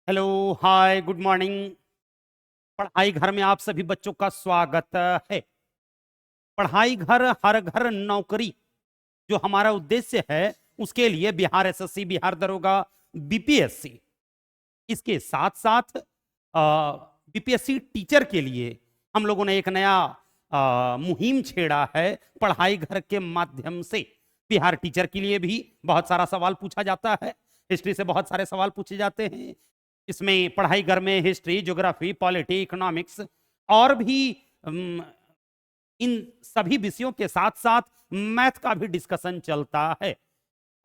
Hello, हाय, good morning. पढ़ाई घर में आप सभी बच्चों का स्वागत है। पढ़ाई घर हर घर नौकरी जो हमारा उद्देश्य है, उसके लिए बिहार एसएससी, बिहार दरोगा, बीपीएससी, इसके साथ साथ बीपीएससी टीचर के लिए हम लोगों ने एक नया मुहिम छेड़ा है। पढ़ाई घर के माध्यम से बिहार टीचर के लिए भी बहुत सारा सवाल पूछा जाता है। हिस्ट्री से बहुत सारे सवाल पूछे जाते हैं। इसमें पढ़ाई घर में हिस्ट्री, ज्योग्राफी, पॉलिटी, इकोनॉमिक्स और भी इन सभी विषयों के साथ साथ मैथ का भी डिस्कशन चलता है।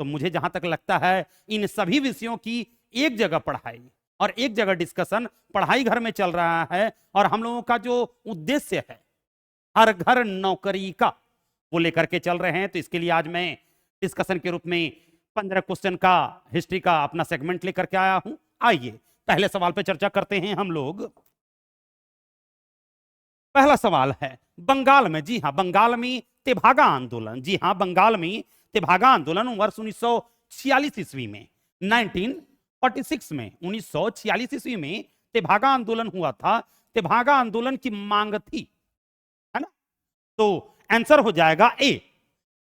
तो मुझे जहां तक लगता है, इन सभी विषयों की एक जगह पढ़ाई और एक जगह डिस्कशन पढ़ाई घर में चल रहा है, और हम लोगों का जो उद्देश्य है हर घर नौकरी का, वो लेकर के चल रहे हैं। तो इसके लिए आज मैं डिस्कशन के रूप में 15 क्वेश्चन का हिस्ट्री का अपना सेगमेंट लेकर के आया हूं। आइए पहले सवाल पे चर्चा करते हैं हम लोग। पहला सवाल है बंगाल में, जी हां, बंगाल में तेभागा आंदोलन, जी हां, बंगाल में तेभागा आंदोलन वर्ष 1946 ईस्वी में, 1946 में, 1946 ईस्वी में तेभागा आंदोलन हुआ था। तेभागा आंदोलन की मांग थी, है ना? तो आंसर हो जाएगा ए,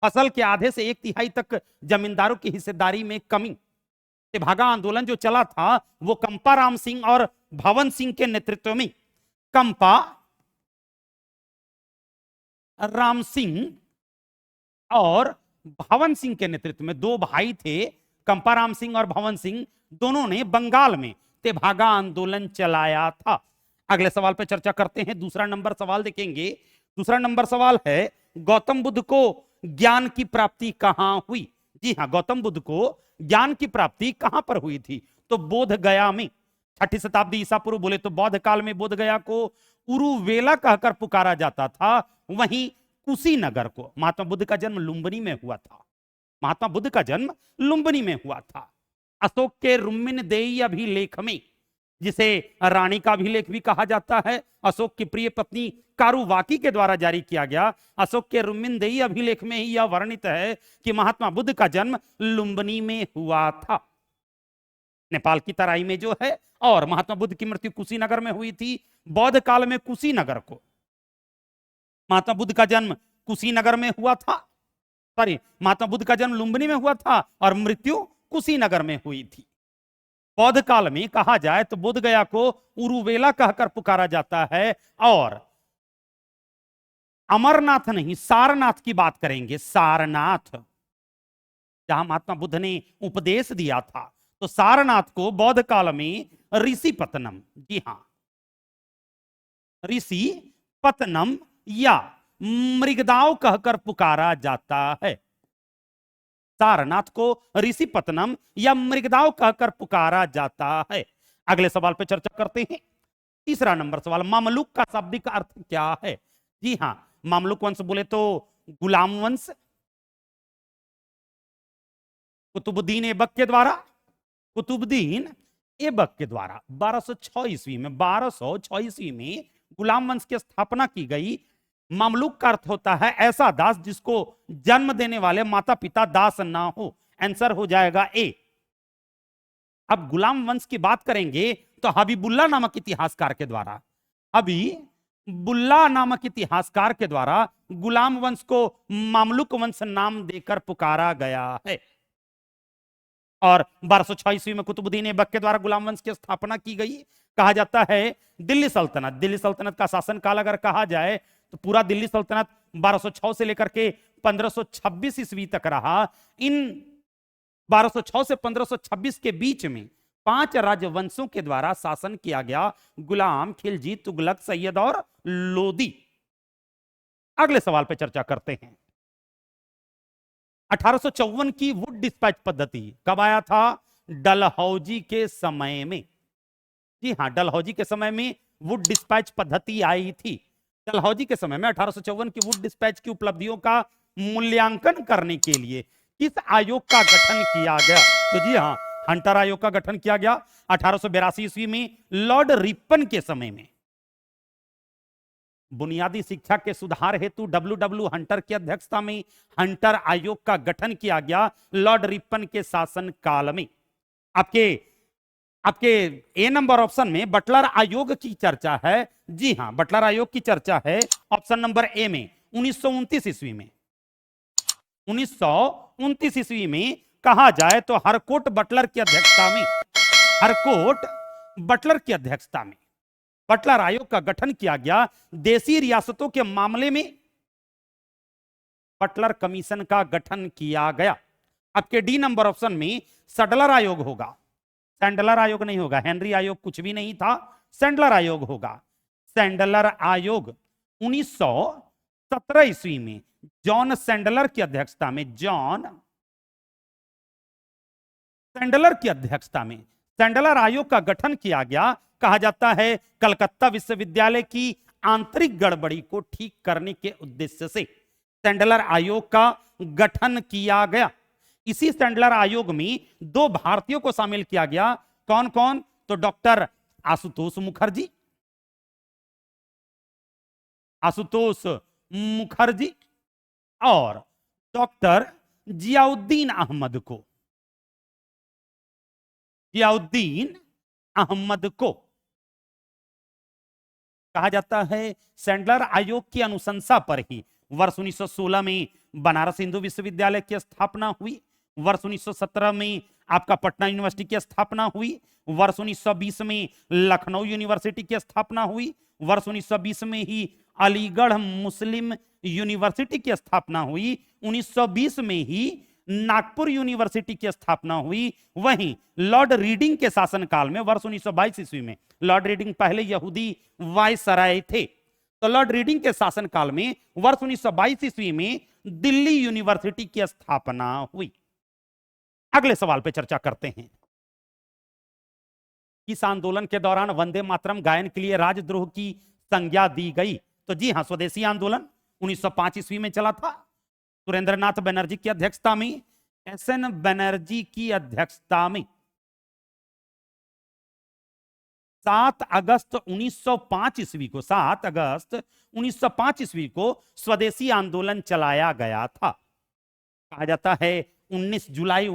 फसल के आधे से एक तिहाई तक जमींदारों की हिस्सेदारी में कमी। तेभागा आंदोलन जो चला था वो कंपा राम सिंह और भवन सिंह के नेतृत्व में, कंपा राम सिंह और भवन सिंह के नेतृत्व में, दो भाई थे, कंपा राम सिंह और भवन सिंह, दोनों ने बंगाल में तेभागा आंदोलन चलाया था। अगले सवाल पर चर्चा करते हैं। दूसरा नंबर सवाल देखेंगे। दूसरा नंबर सवाल है गौतम बुद्ध को ज्ञान की प्राप्ति कहां हुई? जी हां, गौतम बुद्ध को ज्ञान की प्राप्ति कहां पर हुई थी? तो बोध गया में। 6ठी शताब्दी ईसा पूर्व बोले तो बौद्ध काल में बोध गया को उरुवेला कहकर पुकारा जाता था। वहीं कुशीनगर को, महात्मा बुद्ध का जन्म लुम्बिनी में हुआ था। महात्मा बुद्ध का जन्म लुम्बिनी में हुआ था। अशोक के रुम्मिनदेई अभिलेख में, जिसे रानी का अभिलेख भी कहा जाता है, अशोक की प्रिय पत्नी कारुवाकी के द्वारा जारी किया गया अशोक के रुम्मिनदेई अभिलेख में ही यह वर्णित है कि महात्मा बुद्ध का जन्म लुम्बिनी में हुआ था, नेपाल की तराई में जो है। और महात्मा बुद्ध की मृत्यु कुशीनगर में हुई थी। बौद्ध काल में कुशीनगर को, महात्मा बुद्ध का जन्म कुशीनगर में हुआ था, सॉरी, महात्मा बुद्ध का जन्म लुम्बिनी में हुआ था और मृत्यु कुशीनगर में हुई थी। बौद्ध काल में कहा जाए तो बोध गया को उरुवेला कहकर पुकारा जाता है। और अमरनाथ नहीं, सारनाथ की बात करेंगे। सारनाथ जहां महात्मा बुद्ध ने उपदेश दिया था, तो सारनाथ को बौद्ध काल में ऋषि पतनम, जी हां, ऋषि पतनम या मृगदाव कहकर पुकारा जाता है। सारनाथ को ऋषि पतनम या मृगदाव कहकर पुकारा जाता है। अगले सवाल पर चर्चा करते हैं। तीसरा नंबर सवाल, मामलुक का शाब्दिक अर्थ क्या है? जी हां, मामलुक वंश बोले तो गुलाम वंश, कुतुबुद्दीन ऐबक के द्वारा, कुतुबुद्दीन ऐबक के द्वारा 1206 ईस्वी में, 1206 ईस्वी में गुलाम वंश की स्थापना की गई। मामलुक का अर्थ होता है ऐसा दास जिसको जन्म देने वाले माता पिता दास ना हो। आंसर हो जाएगा ए। अब गुलाम वंश की बात करेंगे तो हबीबुल्ला नामक इतिहासकार के द्वारा, हबीबुल्ला नामक इतिहासकार के द्वारा गुलाम वंश को मामलुक वंश नाम देकर पुकारा गया है। और 1206 ईस्वी में कुतुबुद्दीन ऐबक के द्वारा गुलाम वंश की स्थापना की गई। कहा जाता है दिल्ली सल्तनत, दिल्ली सल्तनत का शासनकाल अगर कहा जाए तो पूरा दिल्ली सल्तनत 1206 से लेकर के 1526 ईस्वी तक रहा। इन 1206 से 1526 के बीच में 5 राजवंशों के द्वारा शासन किया गया, गुलाम, खिलजी, तुगलक, सैयद और लोदी। अगले सवाल पर चर्चा करते हैं। 1854 की वुड डिस्पैच पद्धति कब आया था? डलहौजी के समय में। जी हां, डलहौजी के समय में वुड डिस्पैच पद्धति आई थी। डलहौजी के समय में 1854 की वुड डिस्पैच की उपलब्धियों का मूल्यांकन करने के लिए किस आयोग का गठन किया गया? तो जी हां, हंटर आयोग का गठन किया गया 1882 ईस्वी में। लॉर्ड रिपन के समय में बुनियादी शिक्षा के सुधार हेतु डब्ल्यू हंटर की अध्यक्षता में हंटर आयोग का गठन किया गया लॉर्ड रिपन के शासन काल में। आपके आपके ए नंबर ऑप्शन में बटलर आयोग की चर्चा है। जी हां, बटलर आयोग की चर्चा है ऑप्शन नंबर ए में 1929 ईस्वी में। 1929 ईस्वी में कहा जाए तो हरकोट बटलर की अध्यक्षता में, हरकोट बटलर की अध्यक्षता में बटलर आयोग का गठन किया गया। देशी रियासतों के मामले में बटलर कमीशन का गठन किया गया। आपके डी नंबर ऑप्शन में सडलर आयोग होगा, सैंडलर आयोग नहीं होगा। हेनरी आयोग कुछ भी नहीं था, सैंडलर आयोग होगा। सैंडलर आयोग 1917 ईस्वी में जॉन सैंडलर की अध्यक्षता में, जॉन सैंडलर की अध्यक्षता में सैंडलर आयोग का गठन किया गया। कहा जाता है कलकत्ता विश्वविद्यालय की आंतरिक गड़बड़ी को ठीक करने के उद्देश्य से सैंडलर आयोग का गठन किया गया। इसी सैंडलर आयोग में दो भारतीयों को शामिल किया गया। कौन कौन? तो डॉक्टर आशुतोष मुखर्जी, आशुतोष मुखर्जी और डॉक्टर जियाउद्दीन अहमद को, जियाउद्दीन अहमद को कहा जाता है सैंडलर आयोग की अनुशंसा पर ही वर्ष 1916 में बनारस हिंदू विश्वविद्यालय की स्थापना हुई। वर्ष 1917 में आपका पटना यूनिवर्सिटी की स्थापना हुई। वर्ष 1920 में लखनऊ यूनिवर्सिटी की स्थापना हुई। वर्ष 1920 में ही अलीगढ़ मुस्लिम यूनिवर्सिटी की स्थापना हुई। 1920 में ही नागपुर यूनिवर्सिटी की स्थापना हुई। वहीं लॉर्ड रीडिंग के शासनकाल में वर्ष 1922 ईस्वी में, लॉर्ड रीडिंग पहले यहूदी वायसराय थे, तो लॉर्ड रीडिंग के शासनकाल में वर्ष 1922 ईस्वी में दिल्ली यूनिवर्सिटी की स्थापना हुई। अगले सवाल पे चर्चा करते हैं। इस आंदोलन के दौरान वंदे मातरम गायन के लिए राजद्रोह की संज्ञा दी गई। तो जी हां, स्वदेशी आंदोलन 1905 ईस्वी में चला था। सुरेंद्रनाथ बनर्जी की अध्यक्षता में, एसएन बनर्जी की अध्यक्षता में 7 अगस्त 1905 ईस्वी को, 7 अगस्त 1905 ईस्वी को स्वदेशी आंदोलन चलाया गया था। कहा जाता है 19 जुलाई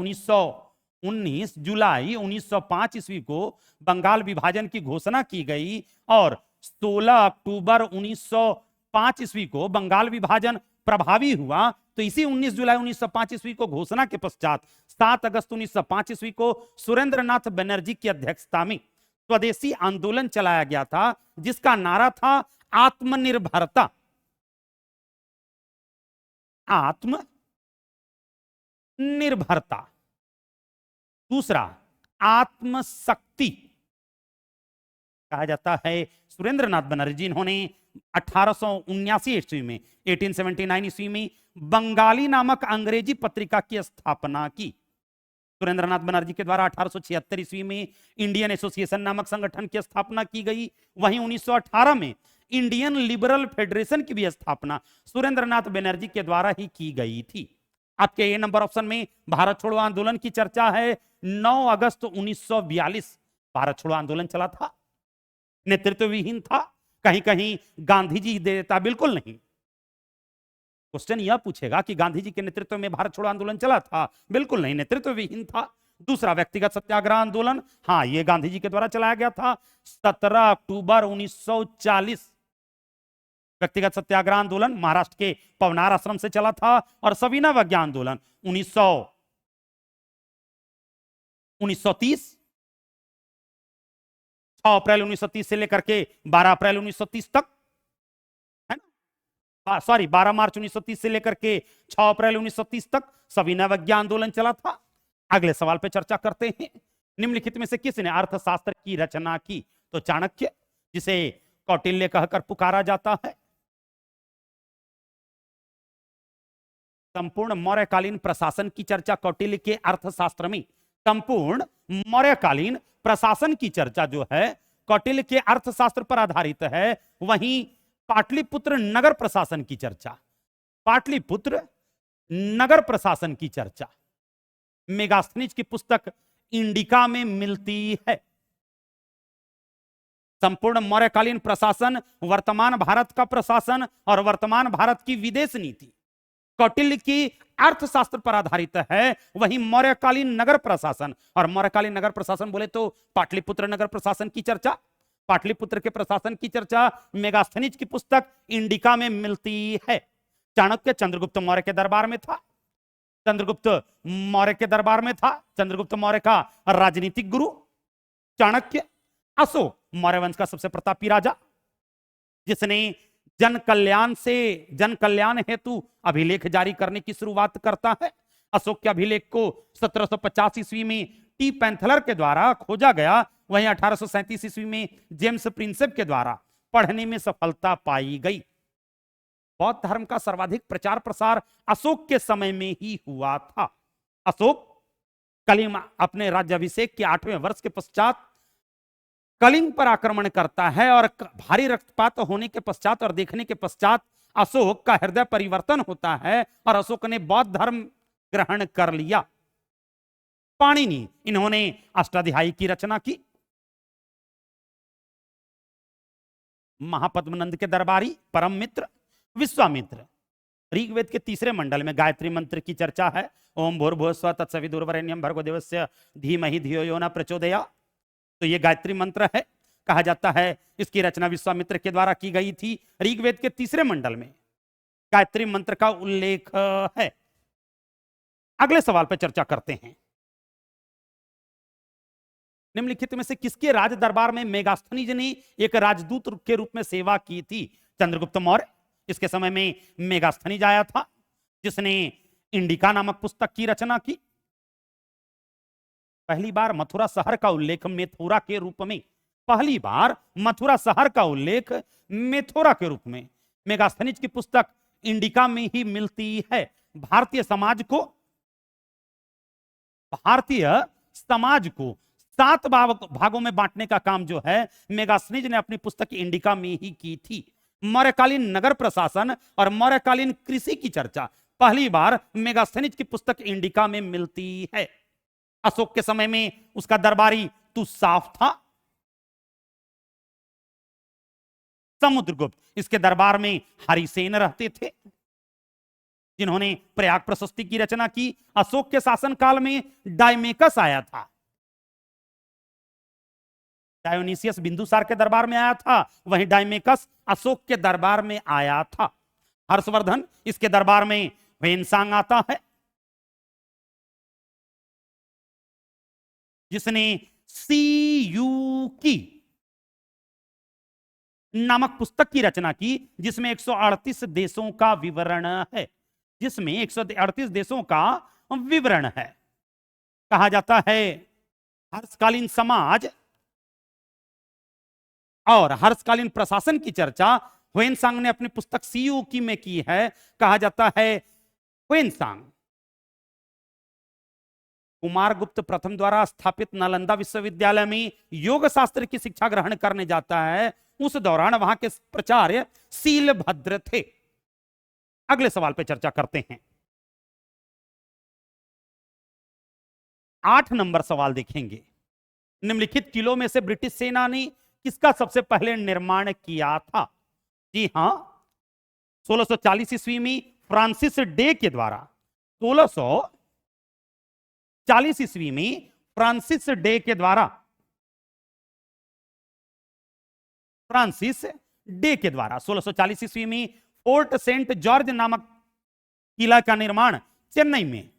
1905 ईस्वी को बंगाल विभाजन की घोषणा की गई और 16 अक्टूबर 1905 ईस्वी को बंगाल विभाजन प्रभावी हुआ। तो इसी 19 जुलाई 1905 ईस्वी को घोषणा के पश्चात 7 अगस्त 1905 ईस्वी को सुरेंद्रनाथ बनर्जी की अध्यक्षता में स्वदेशी आंदोलन चलाया गया था, जिसका नारा था आत्मनिर्भरता, आत्मनिर्भरता। दूसरा आत्मशक्ति। कहा जाता है सुरेंद्रनाथ बनर्जी इन्होंने 1879 ईस्वी में, 1879 ईस्वी में बंगाली नामक अंग्रेजी पत्रिका की स्थापना की। सुरेंद्रनाथ बनर्जी के द्वारा 1876 ईस्वी में इंडियन एसोसिएशन नामक संगठन की स्थापना की गई। वहीं 1918 में इंडियन लिबरल फेडरेशन की भी स्थापना सुरेंद्रनाथ बनर्जी के द्वारा ही की गई थी। आपके ए नंबर ऑप्शन में भारत छोड़ो आंदोलन की चर्चा है। 9 अगस्त 1942 भारत छोड़ो आंदोलन चला था, नेतृत्व विहीन था। कहीं कहीं गांधी जी देता, बिल्कुल नहीं। क्वेश्चन यह पूछेगा कि गांधी जी के नेतृत्व में भारत छोड़ो आंदोलन चला था, बिल्कुल नहीं, नेतृत्व विहीन था। दूसरा व्यक्तिगत सत्याग्रह आंदोलन, हां, यह गांधी जी के द्वारा चलाया गया था। 17 अक्टूबर 1940 व्यक्तिगत सत्याग्रह आंदोलन महाराष्ट्र के पवनार आश्रम से चला था। और सविनय अवज्ञा आंदोलन 1930, 6 अप्रैल 1930 से लेकर के 12 अप्रैल 1930 तक, है ना, सॉरी 12 मार्च 1930 से लेकर के 6 अप्रैल 1930 तक सविनय अवज्ञा आंदोलन चला था। अगले सवाल पे चर्चा करते हैं। निम्नलिखित में से किसने अर्थशास्त्र की रचना की? तो चाणक्य, जिसे कौटिल्य कहकर पुकारा जाता है। संपूर्ण मौर्यकालीन प्रशासन की चर्चा कौटिल्य के अर्थशास्त्र में, संपूर्ण मौर्यकालीन प्रशासन की चर्चा जो है कौटिल्य के अर्थशास्त्र पर आधारित है। वहीं पाटलिपुत्र नगर प्रशासन की चर्चा, पाटलिपुत्र नगर प्रशासन की चर्चा मेगास्थनीज की पुस्तक इंडिका में मिलती है। संपूर्ण मौर्यकालीन प्रशासन, वर्तमान भारत का प्रशासन और वर्तमान भारत की विदेश नीति, कौटिल्य की अर्थशास्त्र पर आधारित है, वहीं मौर्यकालीन नगर प्रशासन, और मौर्यकालीन नगर प्रशासन बोले तो पाटलिपुत्र नगर प्रशासन की चर्चा, पाटलिपुत्र के प्रशासन की चर्चा मेगास्थनीज की पुस्तक इंडिका में मिलती है। चाणक्य चंद्रगुप्त मौर्य के दरबार में था, चंद्रगुप्त मौर्य के दरबार में था, चंद्रगुप्त मौर्य का राजनीतिक गुरु चाणक्य। अशोक मौर्य वंश का सबसे प्रतापी राजा, जिसने जन कल्याण हेतु अभिलेख जारी करने की शुरुआत करता है। अशोक के अभिलेख को 1750 ईस्वी में टी पैंथलर के द्वारा खोजा गया, वहीं 1837 ईस्वी में जेम्स प्रिंसेप के द्वारा पढ़ने में सफलता पाई गई। बौद्ध धर्म का सर्वाधिक प्रचार प्रसार अशोक के समय में ही हुआ था। अशोक कलिंग अपने राज्याभिषेक के 8वें वर्ष के पश्चात कलिंग पर आक्रमण करता है, और भारी रक्तपात होने के पश्चात और देखने के पश्चात अशोक का हृदय परिवर्तन होता है और अशोक ने बौद्ध धर्म ग्रहण कर लिया। पाणिनि, इन्होंने अष्टाध्यायी की रचना की। महापद्मनंद के दरबारी परम मित्र विश्वामित्र, ऋग्वेद के 3 मंडल में गायत्री मंत्र की चर्चा है। ओम भूर्भुवस्सुवः तत्सवितुर्वरेण्यं भर्गो देवस्य धीमहि धियो यो न प्रचोदयात्। तो ये गायत्री मंत्र है, कहा जाता है इसकी रचना विश्वामित्र के द्वारा की गई थी। ऋग्वेद के 3 मंडल में गायत्री मंत्र का उल्लेख है। अगले सवाल पर चर्चा करते हैं। निम्नलिखित में से किसके राज दरबार में मेगास्थनीज ने एक राजदूत के रूप में सेवा की थी? चंद्रगुप्त मौर्य, इसके समय में मेगास्थनीज आया था, जिसने इंडिका नामक पुस्तक की रचना की। पहली बार मथुरा शहर का उल्लेख मेथोरा के रूप में, पहली बार मथुरा शहर का उल्लेख मेथोरा के रूप में मेगास्थनीज की पुस्तक इंडिका में ही मिलती है। भारतीय समाज को 7 भागों में बांटने का काम जो है मेगास्थनीज ने अपनी पुस्तक इंडिका में ही की थी। मौर्यकालीन नगर प्रशासन और मौर्यकालीन कृषि की चर्चा पहली बार मेगास्थनीज की पुस्तक इंडिका में मिलती है। अशोक के समय में उसका दरबारी तुसाफ था। समुद्रगुप्त, इसके दरबार में हरिसेन रहते थे, जिन्होंने प्रयाग प्रशस्ति की रचना की। अशोक के शासनकाल में डायमेकस आया था। डायोनिसियस बिंदुसार के दरबार में आया था, वहीं डायमेकस अशोक के दरबार में आया था। हर्षवर्धन, इसके दरबार में वेनसांग आता है, जिसने सीयूकी नामक पुस्तक की रचना की, जिसमें 138 देशों का विवरण है, जिसमें 138 देशों का विवरण है। कहा जाता है हर्षकालीन समाज और हर्षकालीन प्रशासन की चर्चा ह्वेनसांग ने अपनी पुस्तक सीयूकी में की है। कहा जाता है ह्वेनसांग कुमारगुप्त प्रथम द्वारा स्थापित नालंदा विश्वविद्यालय में योग शास्त्र की शिक्षा ग्रहण करने जाता है। उस दौरान वहां के प्राचार्य शीलभद्र थे। अगले सवाल पर चर्चा करते हैं। 8 नंबर सवाल देखेंगे। निम्नलिखित किलों में से ब्रिटिश सेना ने किसका सबसे पहले निर्माण किया था? जी हां, 1640 ईस्वी में फ्रांसिस डे के द्वारा, 1640 ईस्वी में फ्रांसिस डे के द्वारा, फ्रांसिस डे के द्वारा 1640 ईस्वी में फोर्ट सेंट जॉर्ज नामक किला का निर्माण चेन्नई में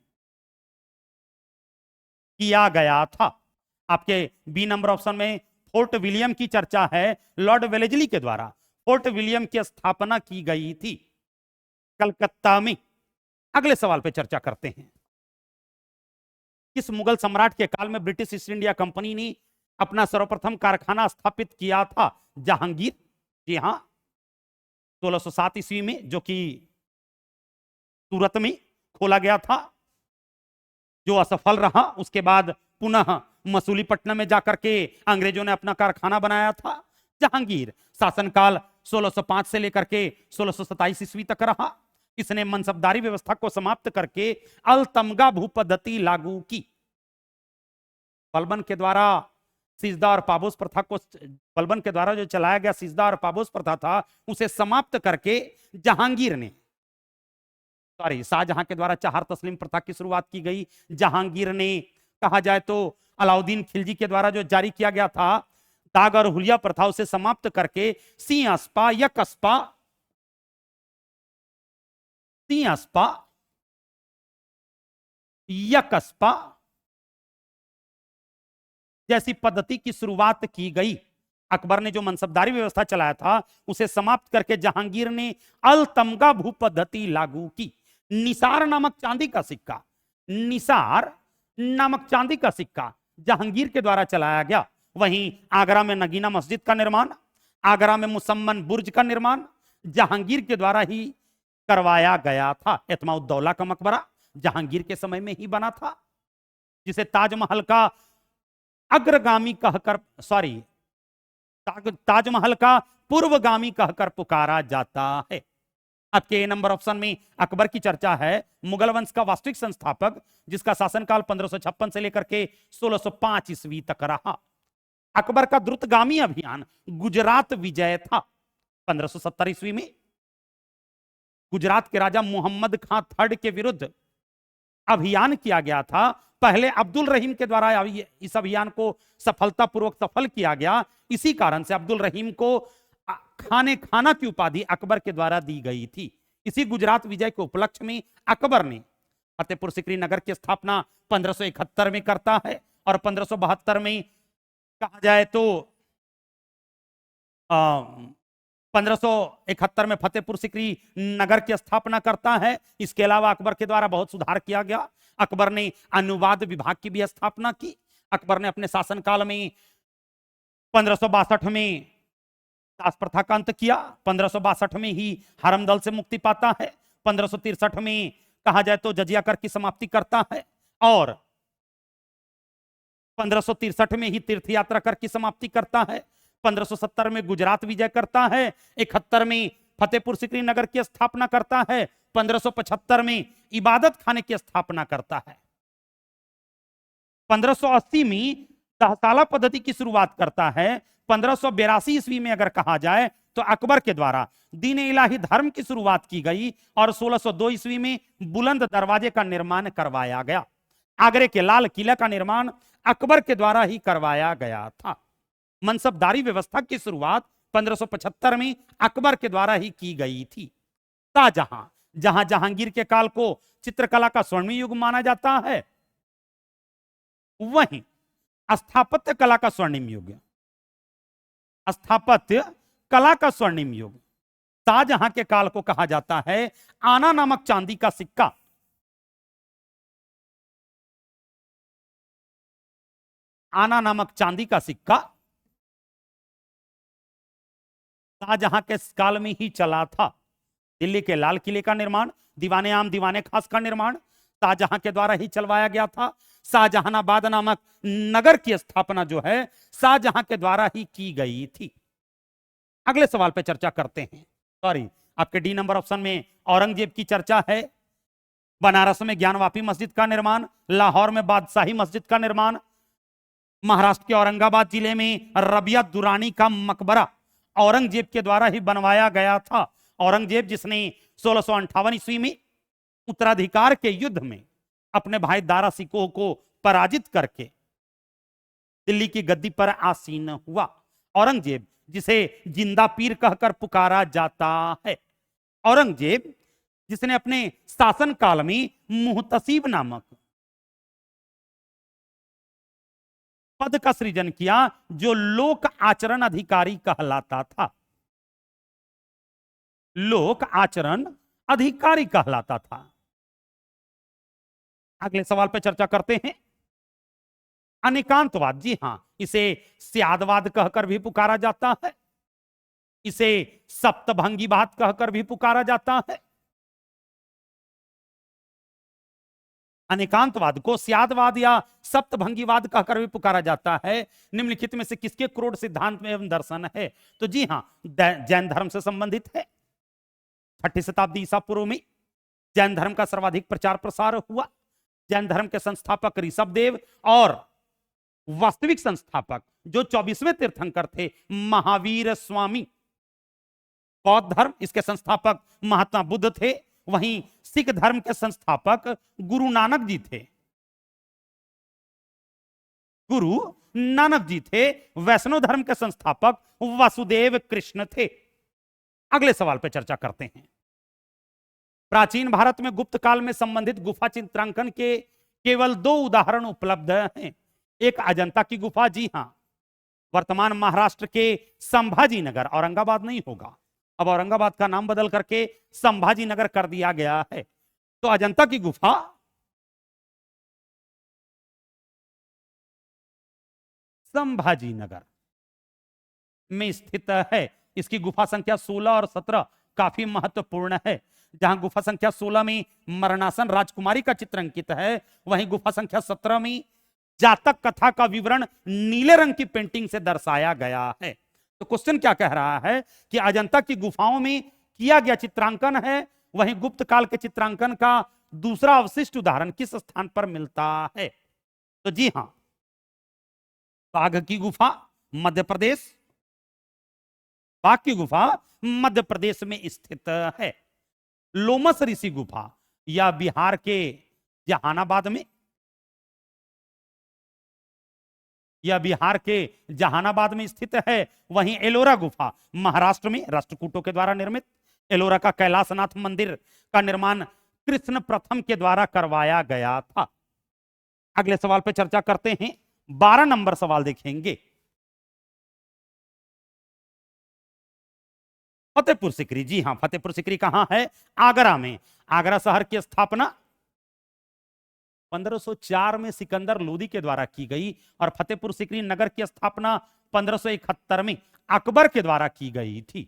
किया गया था। आपके बी नंबर ऑप्शन में फोर्ट विलियम की चर्चा है। लॉर्ड वेलेजली के द्वारा फोर्ट विलियम की स्थापना की गई थी कलकत्ता में। अगले सवाल पर चर्चा करते हैं। किस मुगल सम्राट के काल में ब्रिटिश ईस्ट इंडिया कंपनी ने अपना सर्वप्रथम कारखाना स्थापित किया था? जहांगीर। जी हां, 1607 ईस्वी में, जो कि सूरत में खोला गया था, जो असफल रहा। उसके बाद पुनः मसूलीपट्टनम में जाकर के अंग्रेजों ने अपना कारखाना बनाया था। जहांगीर शासनकाल 1605 से लेकर के 1627 ईस्वी तक रहा। इसने मनसबदारी व्यवस्था को समाप्त करके अलतमगा भूपद्धति लागू की। बलबन के द्वारा सिजदा और पाबोस प्रथा को, बलबन के द्वारा जो चलाया गया सिजदा और पाबोस प्रथा था, उसे समाप्त करके जहांगीर ने सॉरी, शाहजहां के द्वारा चहार तस्लीम प्रथा की शुरुआत की गई। जहांगीर ने कहा जाए तो अलाउद्दीन खिलजी के द्वारा जो जारी किया गया था दाग और हुलिया प्रथा, उसे समाप्त करके सिंहस्पा, यकस्पा, सिंहस्पा, यकस्पा जैसी पद्धति की शुरुआत की गई। अकबर ने जो मनसबदारी व्यवस्था चलाया था उसे समाप्त करके जहांगीर ने अल तमगा भू पद्धति लागू की। निसार नामक चांदी का सिक्का, निसार नामक चांदी का सिक्का जहांगीर के द्वारा चलाया गया। वहीं आगरा में नगीना मस्जिद का निर्माण, आगरा में मुसम्मन बुर्ज का निर्माण जहांगीर के द्वारा ही करवाया गया था। एतमाउद्दौला का मकबरा जहांगीर के समय में ही बना था, जिसे ताजमहल का अग्रगामी कहकर, सॉरी, ताजमहल का पूर्वगामी कहकर पुकारा जाता है। आपके नंबर ऑप्शन में अकबर की चर्चा है। मुगल वंश का वास्तविक संस्थापक, जिसका शासनकाल 1556 से लेकर के 1605 ईस्वी तक रहा। अकबर का द्रुतगामी अभियान गुजरात विजय था। 1570 ईस्वी में गुजरात के राजा मोहम्मद खां थर्ड के विरुद्ध अभियान किया गया था। पहले अब्दुल रहीम के द्वारा इस अभियान को सफलतापूर्वक सफल किया गया। इसी कारण से अब्दुल रहीम को खाना की उपाधि अकबर के द्वारा दी गई थी। इसी गुजरात विजय के उपलक्ष्य में अकबर ने फतेहपुर सीकरी नगर की स्थापना 1571 में करता है और 1572 में कहा जाए तो 1571 में फतेहपुर सीकरी नगर की स्थापना करता है। इसके अलावा अकबर के द्वारा बहुत सुधार किया गया। अकबर ने अनुवाद विभाग की भी स्थापना की। अकबर ने अपने शासनकाल में 1562 में दास प्रथा का अंत किया। 1562 में ही हरमदल से मुक्ति पाता है। 1563 में कहा जाए तो जजिया कर की समाप्ति करता है और 1563 में ही तीर्थ यात्रा कर की समाप्ति करता है। 1570 में गुजरात विजय करता है। 71 में फतेहपुर सीकरी नगर की स्थापना करता है। 1575 में इबादत खाने की स्थापना करता है। 1580 में तहसाला पद्धति की शुरुआत करता है। 1582 ईस्वी में अगर कहा जाए तो अकबर के द्वारा दीन इलाही धर्म की शुरुआत की गई और 1602 ईस्वी में बुलंद दरवाजे का निर्माण करवाया गया। आगरे के लाल किले का निर्माण अकबर के द्वारा ही करवाया गया था। मनसबदारी व्यवस्था की शुरुआत 1575 में अकबर के द्वारा ही की गई थी। शाहजहां, जहां जहांगीर के काल को चित्रकला का स्वर्णिम युग माना जाता है, वहीं स्थापत्य कला का स्वर्णिम युग, स्थापत्य कला का स्वर्णिम युग शाहजहां के काल को कहा जाता है। आना नामक चांदी का सिक्का, आना नामक चांदी का सिक्का शाहजहां के काल में ही चला था। दिल्ली के लाल किले का निर्माण, दीवाने आम दीवाने खास का निर्माण शाहजहां के द्वारा ही चलवाया गया था। शाहजहानाबाद नामक नगर की स्थापना जो है शाहजहां के द्वारा ही की गई थी। अगले सवाल पे चर्चा करते हैं। सॉरी, आपके डी नंबर ऑप्शन में औरंगजेब की चर्चा है। बनारस में ज्ञानवापी मस्जिद का निर्माण, लाहौर में बादशाही मस्जिद का निर्माण, महाराष्ट्र के औरंगाबाद जिले में रबिया दुरानी का मकबरा औरंगजेब के द्वारा ही बनवाया गया था। औरंगजेब जिसने 1658 ईस्वी में उत्तराधिकार के युद्ध में अपने भाई दारा सिकोह को पराजित करके दिल्ली की गद्दी पर आसीन हुआ। औरंगजेब जिसे जिंदा पीर कहकर पुकारा जाता है। औरंगजेब जिसने अपने शासनकाल में मुहतसीब नामक पद का सृजन किया, जो लोक आचरण अधिकारी कहलाता था। लोक आचरण अधिकारी कहलाता था। अगले सवाल पर चर्चा करते हैं। अनेकांतवाद, जी हां, इसे स्यादवाद कहकर भी पुकारा जाता है। इसे सप्तभंगीवाद कहकर भी पुकारा जाता है। अनेकांतवाद को स्यादवाद या सप्तभंगीवाद कहकर भी पुकारा जाता है। निम्नलिखित में से किसके क्रोध सिद्धांत में एवं दर्शन है? तो जी हां, जैन धर्म से संबंधित है। 6ठी शताब्दी ईसा पूर्व में जैन धर्म का सर्वाधिक प्रचार प्रसार हुआ। जैन धर्म के संस्थापक ऋषभदेव और वास्तविक संस्थापक जो 24वें तीर्थंकर थे महावीर स्वामी। बौद्ध धर्म, इसके संस्थापक महात्मा बुद्ध थे। वहीं सिख धर्म के संस्थापक गुरु नानक जी थे। गुरु नानक जी थे। वैष्णव धर्म के संस्थापक वासुदेव कृष्ण थे। अगले सवाल पे चर्चा करते हैं। प्राचीन भारत में गुप्त काल में संबंधित गुफा चित्रांकन के केवल 2 उदाहरण उपलब्ध हैं। एक अजंता की गुफा, जी हां, वर्तमान महाराष्ट्र के संभाजी नगर, औरंगाबाद नहीं होगा, अब औरंगाबाद का नाम बदल करके संभाजी नगर कर दिया गया है। तो अजंता की गुफा संभाजी नगर में स्थित है। इसकी गुफा संख्या 16 और 17 काफी महत्वपूर्ण है। जहां गुफा संख्या 16 में मरणासन राजकुमारी का चित्र अंकित है, वहीं गुफा संख्या 17 में जातक कथा का विवरण नीले रंग की पेंटिंग से दर्शाया गया है। तो क्वेश्चन क्या कह रहा है कि अजंता की गुफाओं में किया गया चित्रांकन है, वहीं गुप्त काल के चित्रांकन का दूसरा अवशिष्ट उदाहरण किस स्थान पर मिलता है? तो जी हां, बाघ की गुफा मध्य प्रदेश, बाघ की गुफा मध्य प्रदेश में स्थित है। लोमस ऋषि गुफा या बिहार के जहानाबाद में, यह बिहार के जहानाबाद में स्थित है। वहीं एलोरा गुफा महाराष्ट्र में राष्ट्रकूटों के द्वारा निर्मित। एलोरा का कैलाशनाथ मंदिर का निर्माण कृष्ण प्रथम के द्वारा करवाया गया था। अगले सवाल पर चर्चा करते हैं। 12 नंबर सवाल देखेंगे। फतेहपुर सिकरी, जी हां, फतेहपुर सिकरी कहां है? आगरा में। आगरा शहर की स्थापना 1504 में सिकंदर लोदी के द्वारा की गई और फतेहपुर सिकरी नगर की स्थापना 1571 में अकबर के द्वारा की गई थी।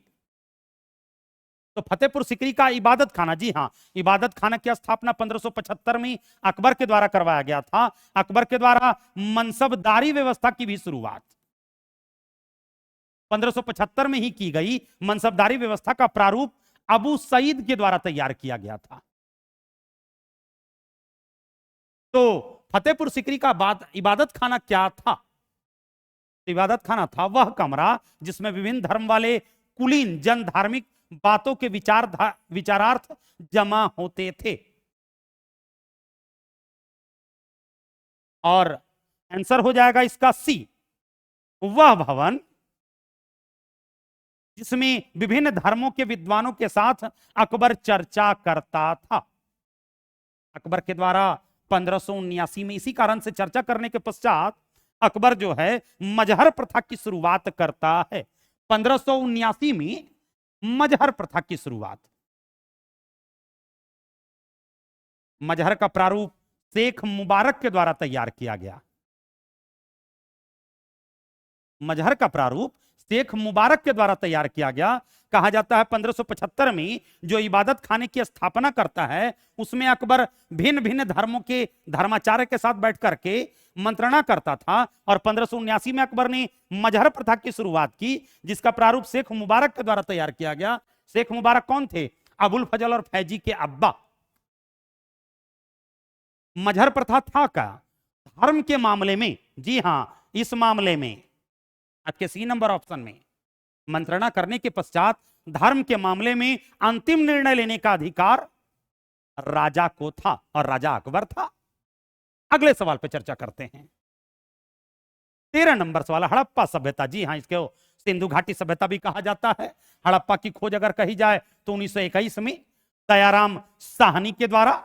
तो फतेहपुर सिकरी का इबादत खाना, जी हां, इबादत खाना की स्थापना 1575 में अकबर के द्वारा करवाया गया था। अकबर के द्वारा मनसबदारी व्यवस्था की भी शुरुआत 1575 में ही की गई। मनसबदारी व्यवस्था का प्रारूप अबू सईद के द्वारा तैयार किया गया था। तो फतेहपुर सिकरी का इबादत खाना क्या था? इबादत खाना था वह कमरा जिसमें विभिन्न धर्म वाले कुलीन जन धार्मिक बातों के विचारार्थ जमा होते थे। और आंसर हो जाएगा इसका सी, वह भवन जिसमें विभिन्न धर्मों के विद्वानों के साथ अकबर चर्चा करता था। अकबर के द्वारा 1579 में इसी कारण से चर्चा करने के पश्चात अकबर जो है मजहर प्रथा की शुरुआत करता है। 1579 में मजहर प्रथा की शुरुआत। मजहर का प्रारूप शेख मुबारक के द्वारा तैयार किया गया। मजहर का प्रारूप शेख मुबारक के द्वारा तैयार किया गया। कहा जाता है 1575 में जो इबादत खाने की स्थापना करता है उसमें अकबर भिन्न भिन्न धर्मों के धर्माचार्य के साथ बैठ करके मंत्रणा करता था और 1579 में अकबर ने मजहर प्रथा की शुरुआत की जिसका प्रारूप शेख मुबारक के द्वारा तैयार किया गया। शेख मुबारक कौन थे? अबुल फजल और फैजी के अब्बा। मजहर प्रथा था क्या? धर्म के मामले में, जी हां, इस मामले में आपके सी नंबर ऑप्शन में मंत्रणा करने के पश्चात धर्म के मामले में अंतिम निर्णय लेने का अधिकार राजा को था और राजा अकबर था। अगले सवाल पर चर्चा करते हैं। 13 नंबर सवाल, हड़प्पा सभ्यता। जी हां, इसको सिंधु घाटी सभ्यता भी कहा जाता है। हड़प्पा की खोज अगर कही जाए तो 1921 में दयाराम साहनी के द्वारा,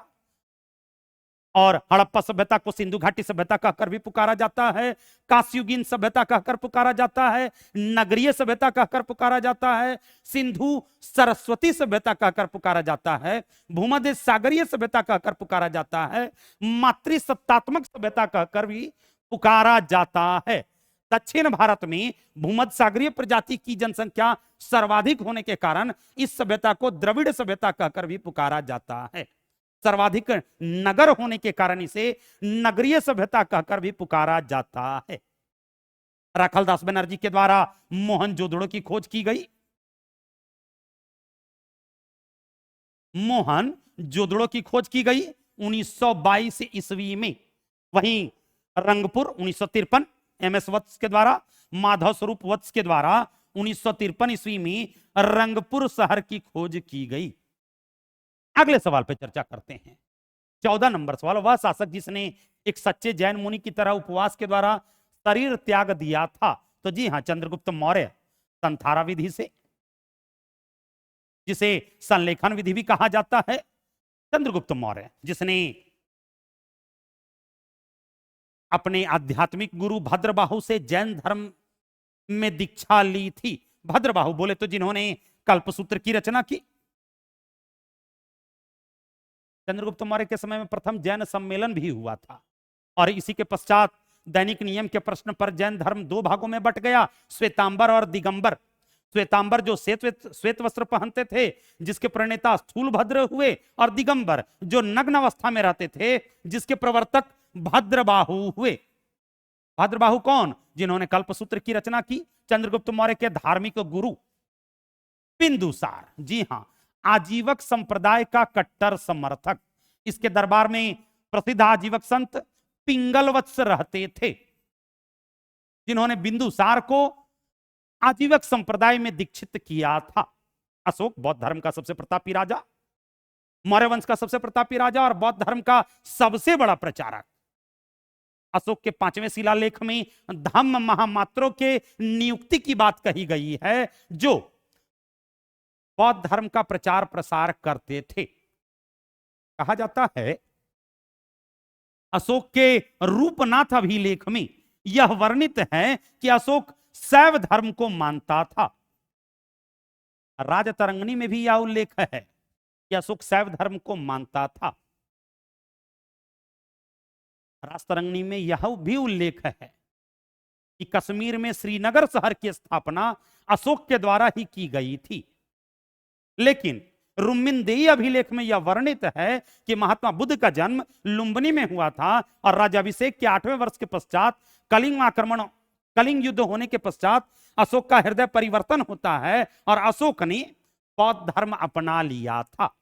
और हड़प्पा सभ्यता को सिंधु घाटी सभ्यता कहकर भी पुकारा जाता है, कास्युगीन सभ्यता कहकर पुकारा जाता है, नगरीय सभ्यता कहकर पुकारा जाता है, सिंधु सरस्वती सभ्यता कहकर पुकारा जाता है, भूमध्य सागरीय सभ्यता कहकर पुकारा जाता है, मातृसत्तात्मक सभ्यता कहकर भी पुकारा जाता है। दक्षिण भारत में भूमध्य सागरीय प्रजाति की जनसंख्या सर्वाधिक होने के कारण इस सभ्यता को द्रविड़ सभ्यता कहकर भी पुकारा जाता है। सर्वाधिक नगर होने के कारण इसे नगरीय सभ्यता कहकर भी पुकारा जाता है। राखलदास बनर्जी के द्वारा मोहनजोदड़ो की खोज की गई। मोहनजोदड़ो की खोज की गई 1922 ईस्वी में। वहीं रंगपुर 1953 एमएस वत्स के द्वारा, माधव स्वरूप वत्स के द्वारा 1953 ईस्वी में रंगपुर शहर की खोज की गई। अगले सवाल पे चर्चा करते हैं। 14 नंबर सवाल, वह शासक जिसने एक सच्चे जैन मुनि की तरह उपवास के द्वारा शरीर त्याग दिया था। तो जी हां, चंद्रगुप्त मौर्य संथारा विधि से, जिसे संलेखन विधि भी कहा जाता है। चंद्रगुप्त मौर्य जिसने अपने आध्यात्मिक गुरु भद्रबाहु से जैन धर्म में दीक्षा ली थी। भद्रबाहु बोले तो जिन्होंने कल्पसूत्र की रचना की। चंद्रगुप्त मौर्य के समय में प्रथम जैन सम्मेलन भी हुआ था और इसी के पश्चात दैनिक नियम के प्रश्न पर जैन धर्म दो भागों में बट गया, श्वेतांबर और दिगंबर। श्वेतांबर जो श्वेत वस्त्र पहनते थे, जिसके प्रणेता स्थूलभद्र हुए, और दिगंबर जो नग्न अवस्था में रहते थे, जिसके प्रवर्तक भद्रबाहु हुए। भद्रबाहु कौन? जिन्होंने कल्पसूत्र की रचना की। चंद्रगुप्त मौर्य के धार्मिक गुरु बिंदुसार, जी हां, आजीवक संप्रदाय का कट्टर समर्थक। इसके दरबार में प्रसिद्ध आजीवक संत पिंगलवत्स रहते थे, जिन्होंने बिंदुसार को आजीवक संप्रदाय में दीक्षित किया था। अशोक बौद्ध धर्म का सबसे प्रतापी राजा, मौर्य वंश का सबसे प्रतापी राजा और बौद्ध धर्म का सबसे बड़ा प्रचारक। अशोक के 5वें शिलालेख में धम्म महामात्रों के नियुक्ति की बात कही गई है, जो बौद्ध धर्म का प्रचार प्रसार करते थे। कहा जाता है अशोक के रूपनाथ अभिलेख में यह वर्णित है कि अशोक शैव धर्म को मानता था। राजतरंगिणी में भी यह उल्लेख है कि अशोक शैव धर्म को मानता था। राजतरंगिणी में यह भी उल्लेख है कि कश्मीर में श्रीनगर शहर की स्थापना अशोक के द्वारा ही की गई थी। लेकिन रुम्मिनदेई अभिलेख में यह वर्णित है कि महात्मा बुद्ध का जन्म लुम्बिनी में हुआ था और राज्याभिषेक के 8वें वर्ष के पश्चात कलिंग युद्ध होने के पश्चात अशोक का हृदय परिवर्तन होता है और अशोक ने बौद्ध धर्म अपना लिया था।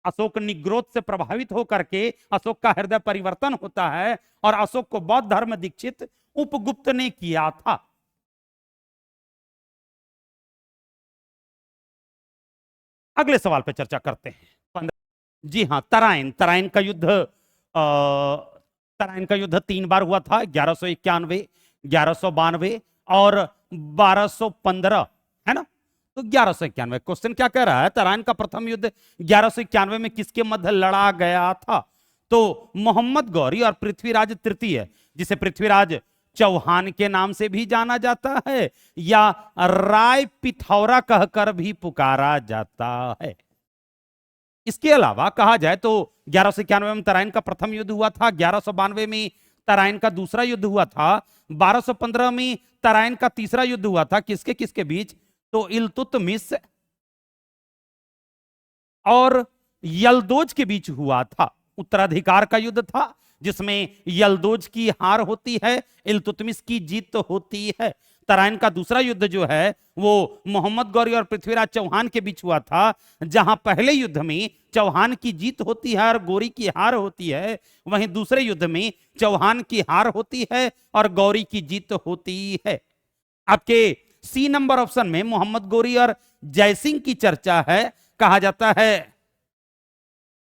अशोक निग्रोध से प्रभावित होकर के अशोक का हृदय परिवर्तन होता है और अशोक को बौद्ध धर्म दीक्षित उपगुप्त ने किया था। अगले सवाल पर चर्चा करते हैं। जी हां, तराइन का युद्ध 3 बार हुआ था, 1191, 1192 और 1215, है ना। तो 1191 क्वेश्चन क्या कह रहा है? तराइन का प्रथम युद्ध 1191 में किसके मध्य लड़ा गया था? तो मोहम्मद गौरी और पृथ्वीराज तृतीय, जिसे पृथ्वीराज चौहान के नाम से भी जाना जाता है या राय पिथौरा कहकर भी पुकारा जाता है। इसके अलावा कहा जाए तो 1191 में तराइन का प्रथम युद्ध हुआ था, 1192 में तराइन का दूसरा युद्ध हुआ था, 1215 में तराइन का तीसरा युद्ध हुआ था। किसके किसके बीच? तो इल्तुतमिश और यल्दोज के बीच हुआ था। उत्तराधिकार का युद्ध था जिसमें यल्दोज की हार होती है, इल्तुतमिश की जीत होती है। तराइन का दूसरा युद्ध जो है वो मोहम्मद गौरी और पृथ्वीराज चौहान के बीच हुआ था, जहां पहले युद्ध में चौहान की जीत होती है और गौरी की हार होती है, वहीं दूसरे युद्ध में चौहान की हार होती है और गौरी की जीत होती है। आपके सी नंबर ऑप्शन में मोहम्मद गौरी और जयसिंह की चर्चा है। कहा जाता है,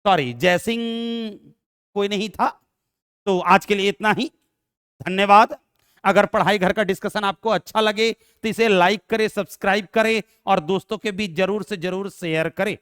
सॉरी, जयसिंह कोई नहीं था। तो आज के लिए इतना ही, धन्यवाद। अगर पढ़ाई घर का डिस्कशन आपको अच्छा लगे तो इसे लाइक करें, सब्सक्राइब करें और दोस्तों के बीच जरूर से जरूर शेयर करें।